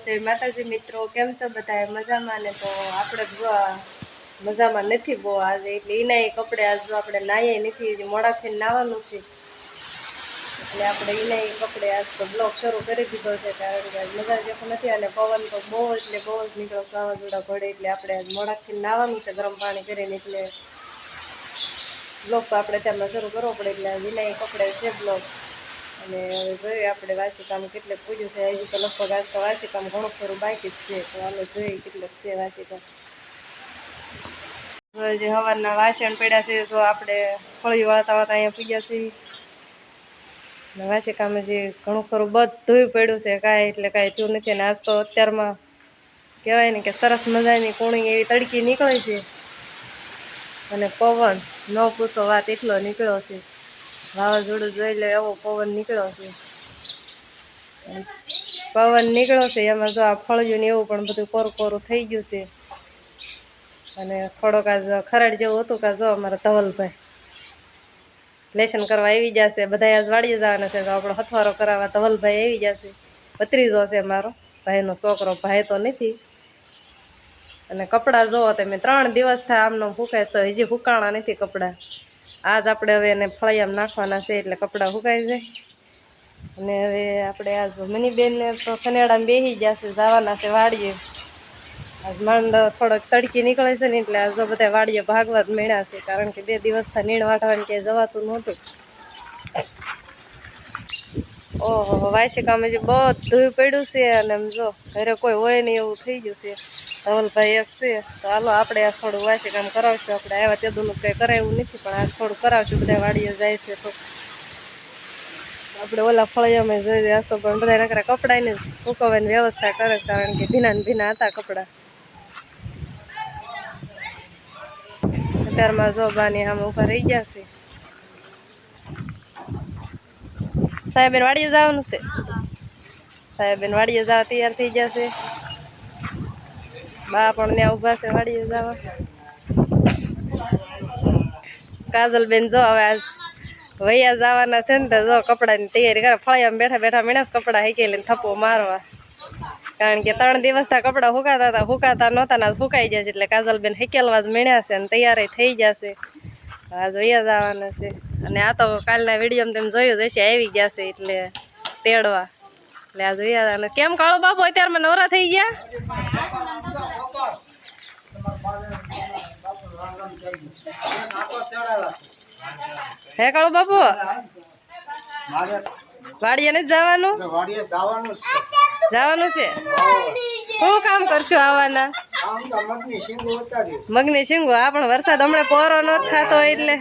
જય માતાજી મિત્રો, કેમ છો બધા? મજામાં ને? તો આપણે મજામાં નથી બહુ આજે, એટલે એના કપડે આજ આપણે નાહીએ નથી, મોડાથી નાવાનું છે એટલે આપણે એના કપડે આજ તો બ્લોગ શરૂ કરી દીધો છે, કારણ કે મજા જેતો નથી અને પવન તો બહુ એટલે બહુ જ નીકળો, વાવાઝોડા પડે એટલે આપણે આજ મોડાથી નાવાનું છે ગરમ પાણી કરીને, એટલે બ્લોગ તો આપણે ત્યાં શરૂ કરવો પડે એટલે એના કપડે છે બ્લોગ. અને હવે જોઈએ આપણે વાસી કામ કેટલે પૂજ્યું છે. હજી તો લગભગ આજ તો વાસી કામ ઘણું ખરું બાકી જ છે, તો હાલો જોઈએ કેટલું છે વાસી કામ. જે સવારના વાસણ પડ્યા છે, જો આપણે ફળી વાળતા વાળતા અહીંયા પૂજ્યા છીએ. વાસી કામ જે ઘણું ખરું બધું પડ્યું છે, કાંઈ એટલે કાંઈ થયું નથી. અને આજ તો અત્યારમાં કહેવાય ને કે સરસ મજાની કુણી એવી તડકી નીકળે છે, અને પવન ન પૂછો વાત, એટલો નીકળ્યો છે. વાવાઝોડું જોઈ લે એવો પવન નીકળ્યો છે. પવન નીકળ્યો છે એમાં જો આ ફળિયું ને એવું પણ બધું કોરું કોરું થઈ ગયું છે. અને થોડોક આજ ખરાડ જેવું હતું કે જો અમારા ધવલભાઈ લેશન કરવા આવી જશે, બધા આજ વાડીએ જવાના છે, તો આપણો હથવારો કરાવવા ધવલભાઈ આવી જશે. ભત્રીજો છે મારો ભાઈનો છોકરો, ભાઈ તો નથી. અને કપડાં જોવો તમે 3 દિવસ થાય આમનો સુકાય, તો હજી સુકાણા નથી કપડાં. આજ આપણે હવે એને ફળિયામાં નાખવાના છે એટલે કપડાં સુકાઈ જાય. અને હવે આપણે આજ મનીબેનને તો સનેડામાં બેસી જશે, જવાના છે વાડીએ. આજ માંડ થોડોક તડકી નીકળે છે ને, એટલે આજ બધા વાડીએ ભાગવા જ મળ્યા છે, કારણ કે 2 દિવસથી નીણ વાટવાની ક્યાંય જવાતું નહોતું. ઓહો, વાસી કામ હજી બધું પડ્યું છે. અને એમ જો ઘરે કોઈ હોય નહીં એવું થઈ ગયું છે. ધવલભાઈ એક છે, તો હાલો આપણે આ થોડું વાસી કામ કરાવશું. આપણે આવ્યા તેદુનું કંઈ કરાવ્યું નથી, પણ આજ થોડું કરાવશું. બધા વાડીએ જાય છે તો આપણે ઓલા ફળિયામાં જોઈએ આજ તો, પણ બધા નકરા કપડાંની જ સુકવવાની વ્યવસ્થા કરે, કારણ કે ભીના ને ભીના હતા કપડાં. અત્યારમાં જો બાની આમ ઊભા રહી ગયા છે. સાહેબેન વાડીએ જવાનું છે, સાહેબેન વાડીએ જવા તૈયાર થઈ ગયા છે. બા પણ ત્યાં ઊભા છે વાડીએ જવા. કાજલબેન જો હવે આજ વૈયા જવાના છે ને, તો જો કપડાની તૈયારી કરે. ફળિયામાં બેઠા બેઠા મીણસ કપડાં હેકી લઈને થપ્પો મારવા, કારણ કે 3 દિવસથી કપડાં સુકાતા નહોતા ને સુકાઈ જશે, એટલે કાજલબેન હેકેલવા જ મીણ્યા છે અને તૈયાર થઈ જશે. આજ વૈયા જવાના છે. અને આ તો કાલના વિડીયોમાં તમે જોયું જશે, આવી ગયા છે એટલે તેડવા, એટલે આજ વૈયા. કેમ કાળો બાપુ અત્યારમાં નવરા થઈ ગયા? હે કાળો બાપુ, વાડીએ નથી જવાનું? જવાનું છે. શું કામ કરશો આવવાના? મગની શીંગો. આ પણ વરસાદ હમણાં પોરો નથી ખાતો એટલે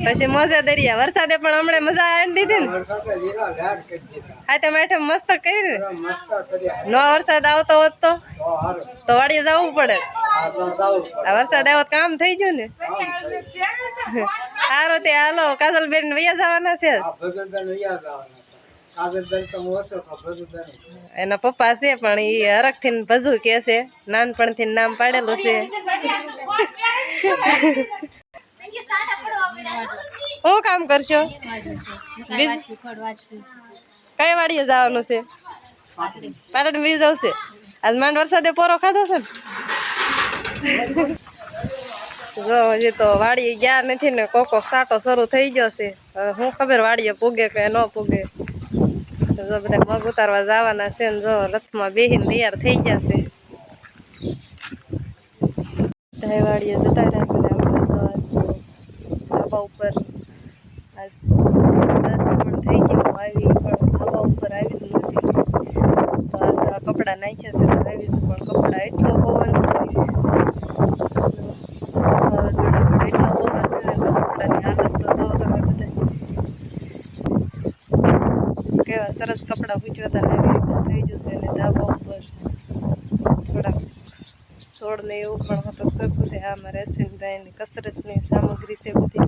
પછી મોજે દરિયા. વરસાદે પણ હમણાં મજા આવી દીધી ને. હા, તમે મસ્ત કરી ને. નો વરસાદ આવતો હોત તો વાડીએ જવું પડે. આ વરસાદ આવ્યો કામ થઈ ગયું ને. સારું તે હાલો, કાજલબેન વૈયા જવાના છે. એના પપ્પા છે, પણ એ હરખ થી ભજુ કે છે, નાનપણથી નામ પાડેલું છે. શું કામ કરશો? કઈ વાડીએ જવાનું છે? પાટણ બીજ આવશે. આજ માંડ વરસાદે પોરો ખાધો છે ને. જો હજી તો વાડીએ ગયા નથી ને, કોકો સાટો શરૂ થઈ ગયો છે. હું ખબર વાડીએ પૂગે કે ન પૂગે. જો બધા મગ ઉતારવા જવાના છે ને, જો રથમાં બેહીને તૈયાર થઈ ગયા છે. વાડીએ જતા રહ્યા છે. ધાબા ઉપર આજ 10 પણ થઈ ગયું આવી, પણ ધાબા ઉપર આવી જ નથી. તો આજ કપડાં નાખ્યા છે તો આવીશું, પણ કપડાં એટલો પવન છે, એટલો પવન છે ને, તો કપડાની હાલત તો જો તમે બધા કેવા સરસ કપડાં પૂછ્યા હતા ને એવી થઈ ગયું છે. અને ધાબા ઉપર થોડાક છોડ ને એવું પણ હતું શકું છે. આ મારા અશ્વિનભાઈની કસરતની સામગ્રી છે બધી.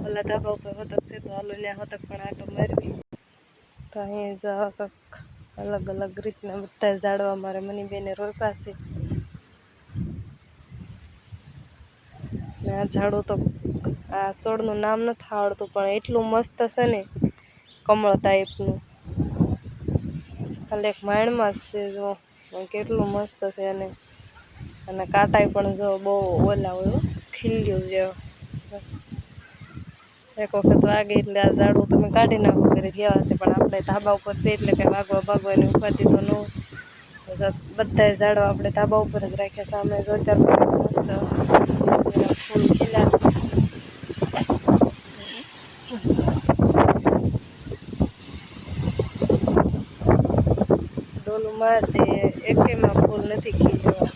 ઓલા ધાબા ઉપર હોતક છે, તો હાલો ત્યાં હોતક પણ આટો મારવી. તો અહીંયા અલગ અલગ રીતના બધા ઝાડવા મારે મનીબેને રોપ્યા છે. ને આ ઝાડું તો આ છોડનું નામ નથી આવડતું પણ એટલું મસ્ત છે ને કમળ ટાઈપનું. ખાલી એક માણમાં જ છે જો કેટલું મસ્ત છે. અને કાંટાઈ પણ જો બહુ ઓલા હોય ખીલ્યું જેવા. એક વખત વાગે એટલે આ ઝાડું તમે કાઢી નાખો કરી દેવા છે પણ આપણે ધાબા ઉપર છે એટલે કંઈ વાગવા બાગવાની ઉપાધિ તો ન હોય. બધા ઝાડવા આપણે ધાબા ઉપર જ રાખ્યા સામે જો અત્યારે મસ્ત ફૂલ ખીલ્યા છે. ડોલુમાં છે એકેયમાં ફૂલ નથી ખીલ્યા.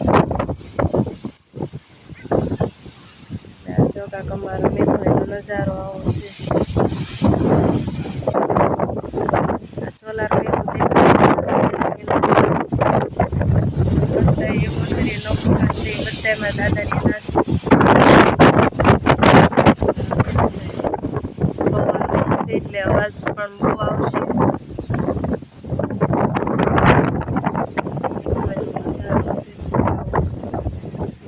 જો કાંક અમારો મેઘનો નજારો આવો છે. આ સોલાર પેનલ બધા એવું છે નોકરા છે બધામાં દાદાની નાશ એટલે અવાજ પણ બહુ આવશે.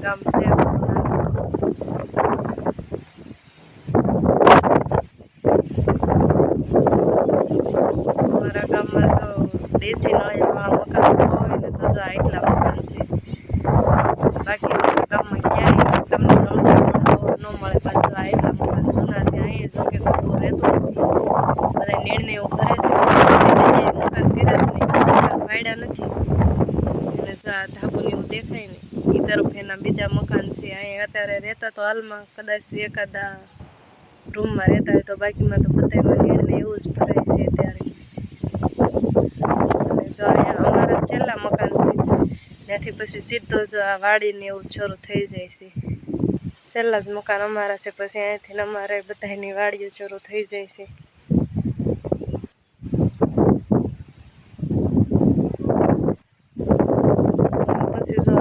ગામ છે અમારા ગામમાં જો દેશી નળિયાવાળા મકાન જોવા હોય ને તો જો આટલા મકાન છે. બાકી ગામમાં ક્યાંય તમને નળ જોવા ન મળે. પાછું આટલા મકાન જૂના છે. અહીંયા જો કે કોઈ રહેતું નથી. બધા નિર્ણય એવું કરે છે મકાન કર્યા છે ને મકાન વાડ્યા નથી. એટલે જો આ ધાબુને એવું દેખાય ને એ તરફ એના બીજા મકાન છે. અહીંયા અત્યારે રહેતા તો હાલમાં કદાચ એકાદા રૂમમાં રહેતા હોય તો બાકીમાં તો બધામાં નિર્ણય એવું જ ભરાય છે અત્યારે. અને જો અહીંયા અમારા છેલ્લા મકાન છે ત્યાંથી પછી સીધો જો આ વાડીને એવું શરૂ થઈ જાય છે. છેલ્લા જ મકાન અમારા છે પછી અહીંથી અમારે બધાની વાડીઓ શરૂ થઈ જાય છે. પછી જો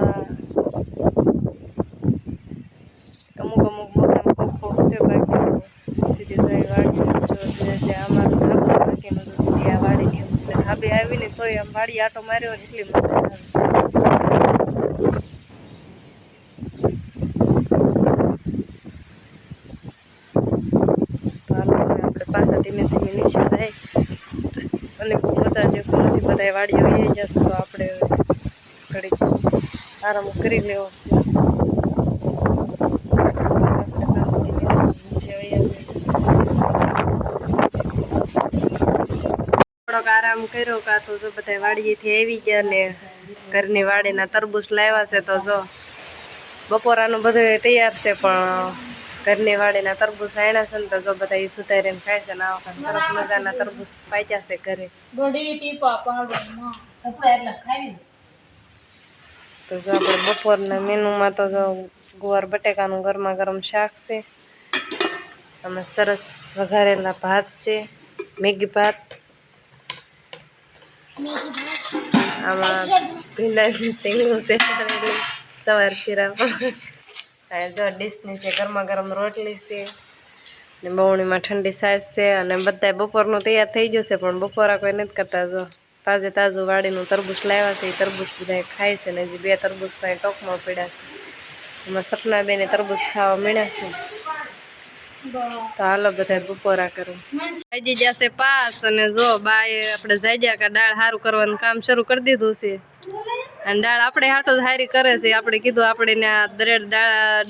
અમુક અમુક મોટા કોક છે બાકી સીધી જાય વાડી જો અમારું ધાબુ બાકીનું તો સીધી આ વાડીની એટલે ધાબે આવીને તોય આમ વાડી આટો માર્યો ને એટલી મજા આવે. તો આપણે પાછા ધીમે ધીમે નીચે જાય અને મજા જેવું નથી. બધા વાડીઓ આવી જશે તો આપણે ઘડીક આરામ કરી લેવો છે. થોડોક આરામ કર્યો કાં તો જો બધા વાડીએથી આવી ગયા ને ઘરની વાડીના તરબૂચ લાવ્યા છે તો જો બપોરાનું બધું તૈયાર છે પણ ઘરની વાડીના તરબૂચ આણ્યા છે ને તો જો બધા એ સુધારીને ખાય છે ને આ વખત સરસ મજાના તરબૂચ પાક્યા છે ઘરે. તો જો આપણે બપોરના મેનુમાં તો જો ગુવાર બટેકાનું ગરમા ગરમ શાક છે. અને સરસ વઘારેલા ભાત છે મેગી ભાત. આમાં ભીંડાનું ચીંગું છે સવાર શીરા જો ડીશની છે ગરમા ગરમ રોટલી છે ને બવણીમાં ઠંડી છાશ છે. અને બધા બપોરનું તૈયાર થઈ ગયું છે પણ બપોરા કોઈ નથી કરતા. જો તાજે તાજું વાડીનું તરબૂચ લાવ્યા છે એ તરબૂચ બધા ખાય છે ને હજી 2 તરબૂચ પાસે ટોકમાં પડ્યા છે. એમાં સપના બેને તરબૂચ ખાવા મળ્યા છે તો હાલો બધા બપોરા કરું. જાગી જશે પાસ અને જો બાએ આપણે જાગ્યા કે દાળ સારું કરવાનું કામ શરૂ કરી દીધું છે. અને દાળ આપણે હાટો જ હારી કરે છે. આપણે કીધું આપણે દરેડ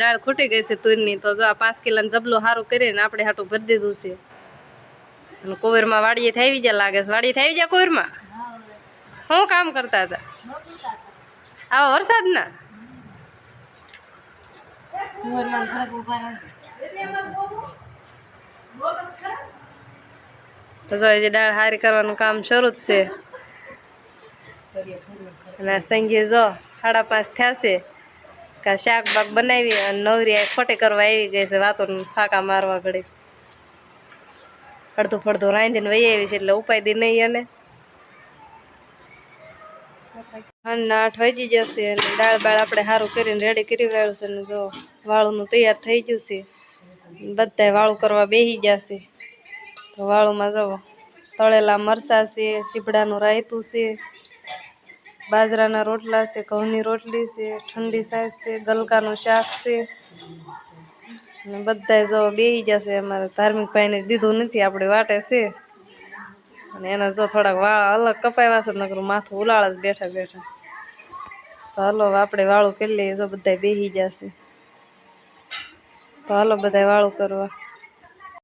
દાળ ખૂટી ગઈ છે તુરની તો જો 5 કિલોનું જબલું સારું કરીને આપણે હાટું ભરી દીધું છે. અને કુવેરમાં વાડીએ થઈ આવી ગયા લાગે છે. વાડીએ થઈ આવી ગયા કુવેરમાં શું કામ કરતા હતા આવા વરસાદના? તો હજી દાળ હારી કરવાનું કામ શરૂ જ છે. અને સંઘે જો 5:30 થયા છે કે શાક બાક બનાવી અને નવરી ખોટે કરવા આવી ગઈ છે. વાતો ફાંકા મારવા ઘડી અડધું ફડધું રાંધીને વહી આવી છે એટલે ઉપાય નહીં. અને 8 વાગી જશે અને દાળ બાળ આપણે સારું કરીને રેડી કરી વાળું છે. ને જો વાળુંનું તૈયાર થઈ ગયું છે. બધા વાળું કરવા બેસી જશે તો વાળુંમાં જવો તળેલા મરચાં છે, સીપડાનું રાયતું છે, બાજરાના રોટલા છે, ઘઉંની રોટલી છે, ઠંડી છાશ છે, ગલકાનું શાક છે ને બધાય જો બેહી જશે. અમારે ધાર્મિક ભાઈને જ દીધું નથી, આપણે વાટે છે અને એના જો થોડાક વાળ અલગ કપાવ્યા છે, નકરું માથું ઉલાળ જ બેઠા બેઠા. તો હાલો આપણે વાળું કરી લઈએ. જો બધા બેહી જશે તો હાલો બધા વાળું કરવા.